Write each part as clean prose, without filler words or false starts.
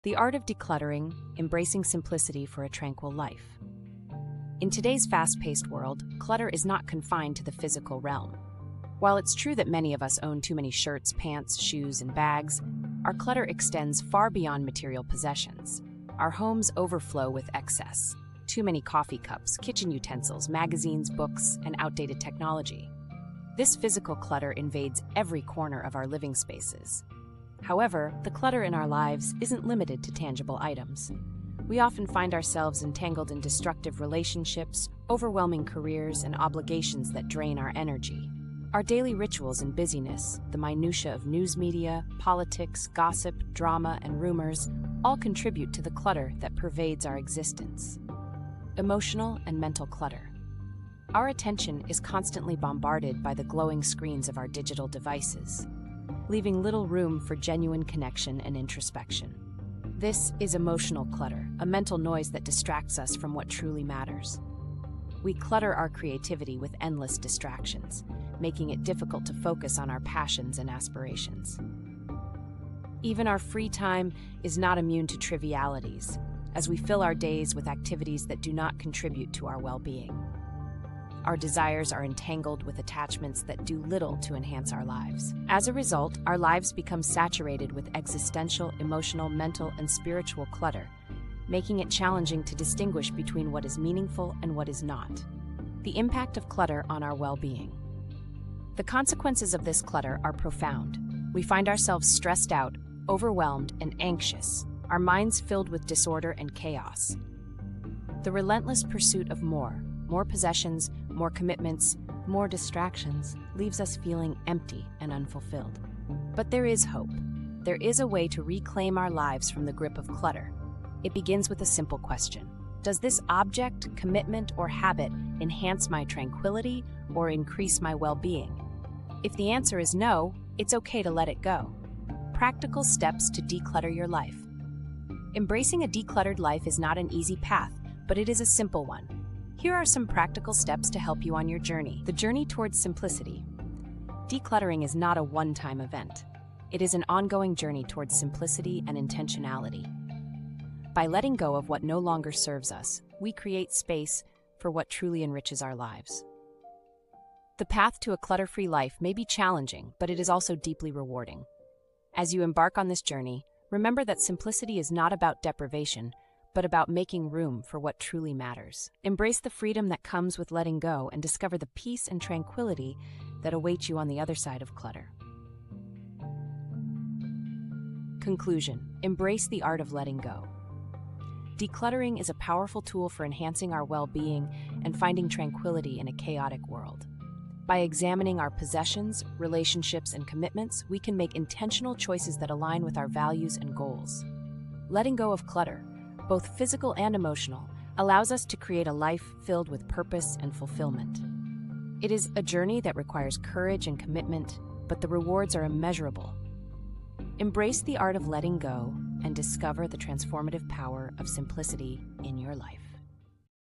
The art of decluttering, embracing simplicity for a tranquil life. In today's fast-paced world, clutter is not confined to the physical realm. While it's true that many of us own too many shirts, pants, shoes, and bags, our clutter extends far beyond material possessions. Our homes overflow with excess. Too many coffee cups, kitchen utensils, magazines, books, and outdated technology. This physical clutter invades every corner of our living spaces. However, the clutter in our lives isn't limited to tangible items. We often find ourselves entangled in destructive relationships, overwhelming careers, and obligations that drain our energy. Our daily rituals and busyness, the minutia of news media, politics, gossip, drama, and rumors, all contribute to the clutter that pervades our existence. Emotional and mental clutter. Our attention is constantly bombarded by the glowing screens of our digital devices, leaving little room for genuine connection and introspection. This is emotional clutter, a mental noise that distracts us from what truly matters. We clutter our creativity with endless distractions, making it difficult to focus on our passions and aspirations. Even our free time is not immune to trivialities, as we fill our days with activities that do not contribute to our well-being. Our desires are entangled with attachments that do little to enhance our lives. As a result, our lives become saturated with existential, emotional, mental, and spiritual clutter, making it challenging to distinguish between what is meaningful and what is not. The impact of clutter on our well-being. The consequences of this clutter are profound. We find ourselves stressed out, overwhelmed, and anxious, our minds filled with disorder and chaos. The relentless pursuit of more possessions, more commitments, more distractions, leaves us feeling empty and unfulfilled. But there is hope. There is a way to reclaim our lives from the grip of clutter. It begins with a simple question. Does this object, commitment, or habit enhance my tranquility or increase my well-being? If the answer is no, it's okay to let it go. Practical steps to declutter your life. Embracing a decluttered life is not an easy path, but it is a simple one. Here are some practical steps to help you on your journey. The journey towards simplicity. Decluttering is not a one-time event. It is an ongoing journey towards simplicity and intentionality. By letting go of what no longer serves us, we create space for what truly enriches our lives. The path to a clutter-free life may be challenging, but it is also deeply rewarding. As you embark on this journey, remember that simplicity is not about deprivation, but about making room for what truly matters. Embrace the freedom that comes with letting go and discover the peace and tranquility that await you on the other side of clutter. Conclusion: embrace the art of letting go. Decluttering is a powerful tool for enhancing our well-being and finding tranquility in a chaotic world. By examining our possessions, relationships, and commitments, we can make intentional choices that align with our values and goals. Letting go of clutter, both physical and emotional, allows us to create a life filled with purpose and fulfillment. It is a journey that requires courage and commitment, but the rewards are immeasurable. Embrace the art of letting go and discover the transformative power of simplicity in your life.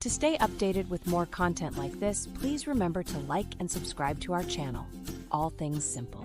To stay updated with more content like this, please remember to like and subscribe to our channel, All Things Simple.